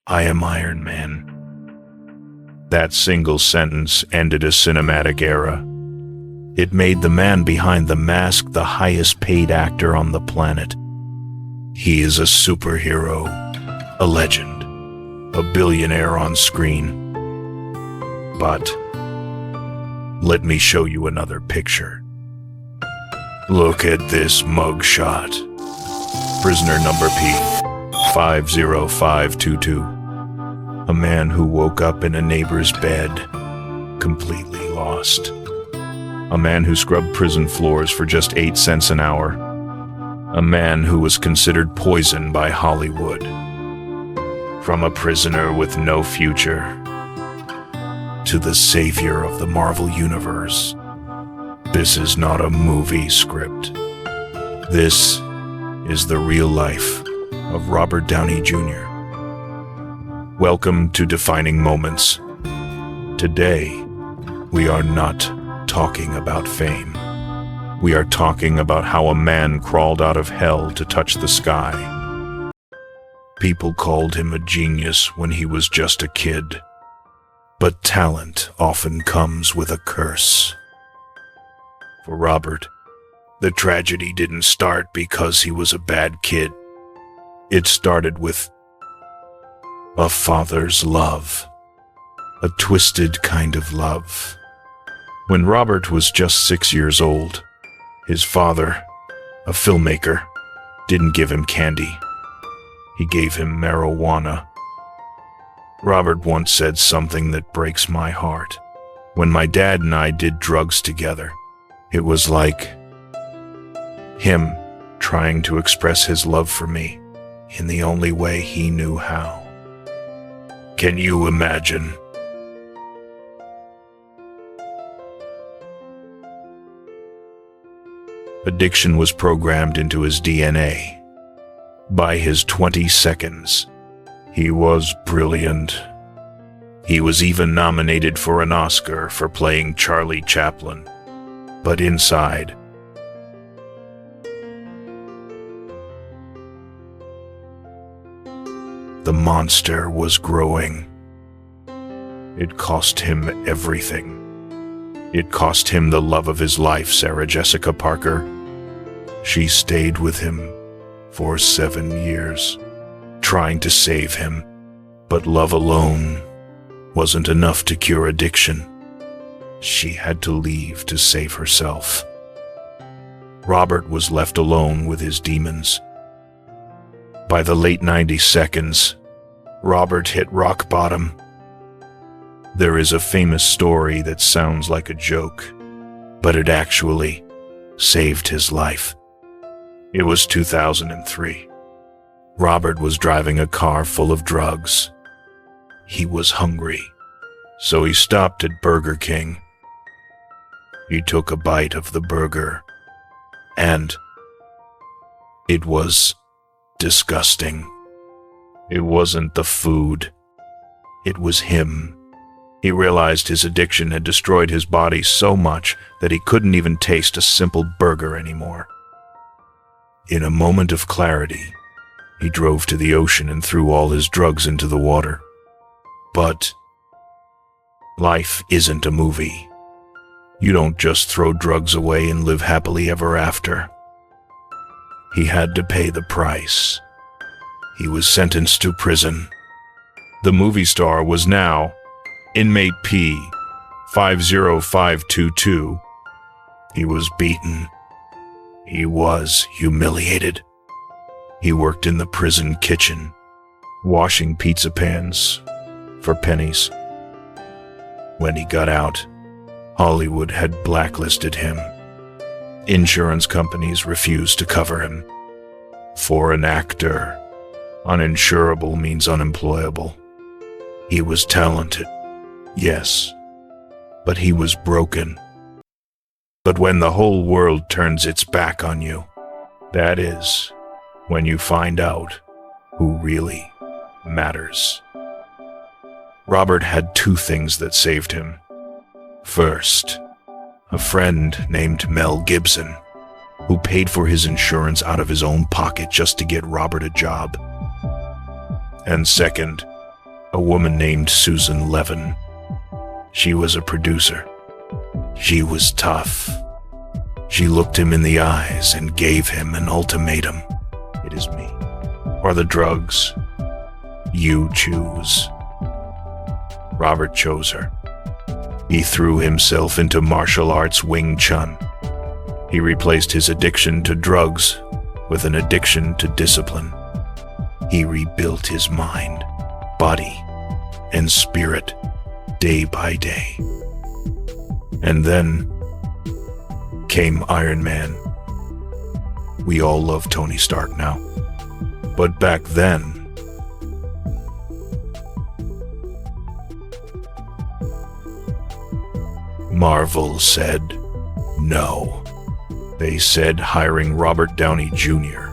I am Iron Man. That single sentence ended a cinematic era. It made the man behind the mask the highest paid actor on the planet. He is a superhero, a legend, a billionaire on screen. But let me show you another picture. Look at this mugshot. Prisoner number P50522. A man who woke up in a neighbor's bed, completely lost. A man who scrubbed prison floors for just 8 cents an hour. A man who was considered poison by Hollywood. From a prisoner with no future to the savior of the Marvel Universe. This is not a movie script. This is the real life of Robert Downey Jr. Welcome to Defining Moments. Today, we are not talking about fame. We are talking about how a man crawled out of hell to touch the sky. People called him a genius when he was just a kid. But talent often comes with a curse. For Robert, the tragedy didn't start because he was a bad kid. It started with a father's love, a twisted kind of love. When Robert was just 6 years old, his father, a filmmaker, didn't give him candy. He gave him marijuana. Robert once said something that breaks my heart. When my dad and I did drugs together, it was like him trying to express his love for me in the only way he knew how. Can you imagine? Addiction was programmed into his DNA. By his 20 seconds, he was brilliant. He was even nominated for an Oscar for playing Charlie Chaplin. But inside, the monster was growing. It cost him everything. It cost him the love of his life, Sarah Jessica Parker. She stayed with him for 7 years, trying to save him. But love alone wasn't enough to cure addiction. She had to leave to save herself. Robert was left alone with his demons. By the late 90 seconds, Robert hit rock bottom. There is a famous story that sounds like a joke, but it actually saved his life. It was 2003. Robert was driving a car full of drugs. He was hungry, so he stopped at Burger King. He took a bite of the burger, and it was disgusting. It wasn't the food. It was him. He realized his addiction had destroyed his body so much that he couldn't even taste a simple burger anymore. In a moment of clarity, he drove to the ocean and threw all his drugs into the water. But life isn't a movie. You don't just throw drugs away and live happily ever after. He had to pay the price. He was sentenced to prison. The movie star was now Inmate P50522. He was beaten. He was humiliated. He worked in the prison kitchen, washing pizza pans for pennies. When he got out, Hollywood had blacklisted him. Insurance companies refused to cover him. For an actor, uninsurable means unemployable. He was talented, yes, but he was broken. But when the whole world turns its back on you, that is when you find out who really matters. Robert had 2 things that saved him. First, a friend named Mel Gibson, who paid for his insurance out of his own pocket just to get Robert a job. And second, a woman named Susan Levin. She was a producer. She was tough. She looked him in the eyes and gave him an ultimatum. It is me, or the drugs. You choose. Robert chose her. He threw himself into martial arts Wing Chun. He replaced his addiction to drugs with an addiction to discipline. He rebuilt his mind, body, and spirit day by day. And then came Iron Man. We all love Tony Stark now. But back then, Marvel said no. They said hiring Robert Downey Jr.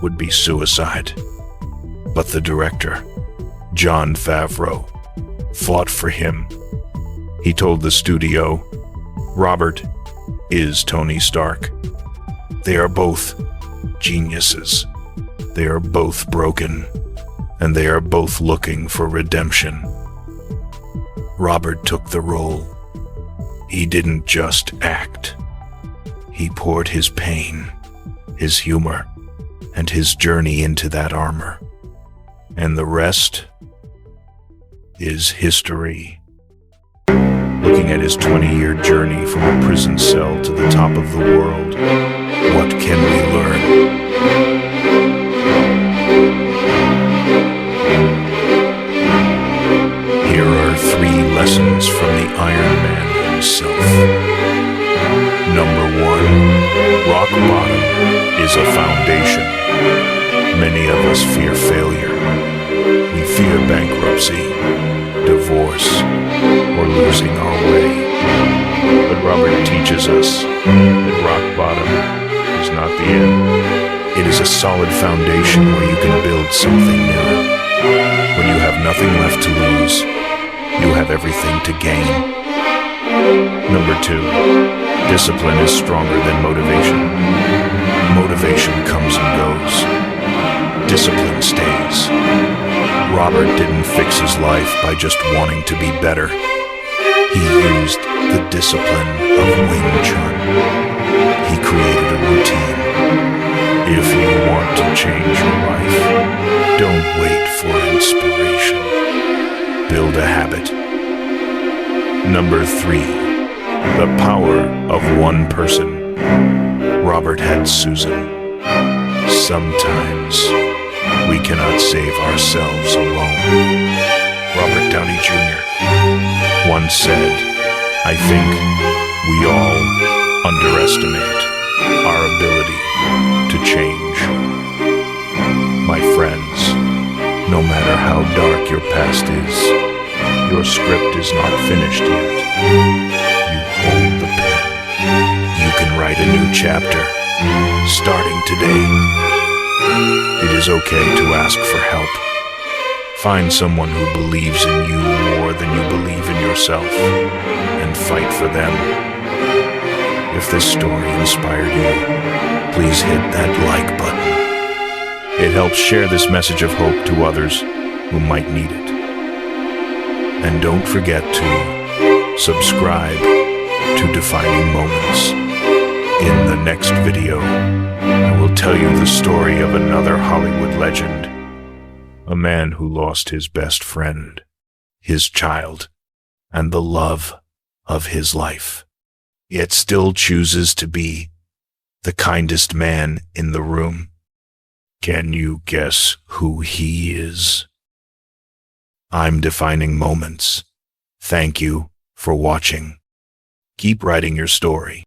would be suicide. But the director, Jon Favreau, fought for him. He told the studio, Robert is Tony Stark. They are both geniuses. They are both broken, and they are both looking for redemption. Robert took the role. He didn't just act. He poured his pain, his humor, and his journey into that armor. And the rest is history. Looking at his 20-year journey from a prison cell to the top of the world, what can we learn? Here are 3 lessons from the Iron Man himself. Number 1, rock bottom is a foundation. Many of us fear failure. We fear bankruptcy, divorce, or losing our way. But Robert teaches us that rock bottom is not the end. It is a solid foundation where you can build something new. When you have nothing left to lose, you have everything to gain. Number 2, discipline is stronger than motivation. Motivation comes and goes. Discipline stays. Robert didn't fix his life by just wanting to be better. He used the discipline of Wing Chun. He created a routine. If you want to change your life, don't wait for inspiration. Build a habit. Number 3, the power of one person. Robert had Susan. Sometimes we cannot save ourselves alone. Robert Downey Jr. once said, I think we all underestimate our ability to change. My friends, no matter how dark your past is, your script is not finished yet. You hold the pen. You can write a new chapter, starting today. It is okay to ask for help. Find someone who believes in you more than you believe in yourself, and fight for them. If this story inspired you, please hit that like button. It helps share this message of hope to others who might need it. And don't forget to subscribe to Defining Moments. In the next video, I will tell you the story of another Hollywood legend, a man who lost his best friend, his child, and the love of his life, yet still chooses to be the kindest man in the room. Can you guess who he is? I'm Defining Moments. Thank you for watching. Keep writing your story.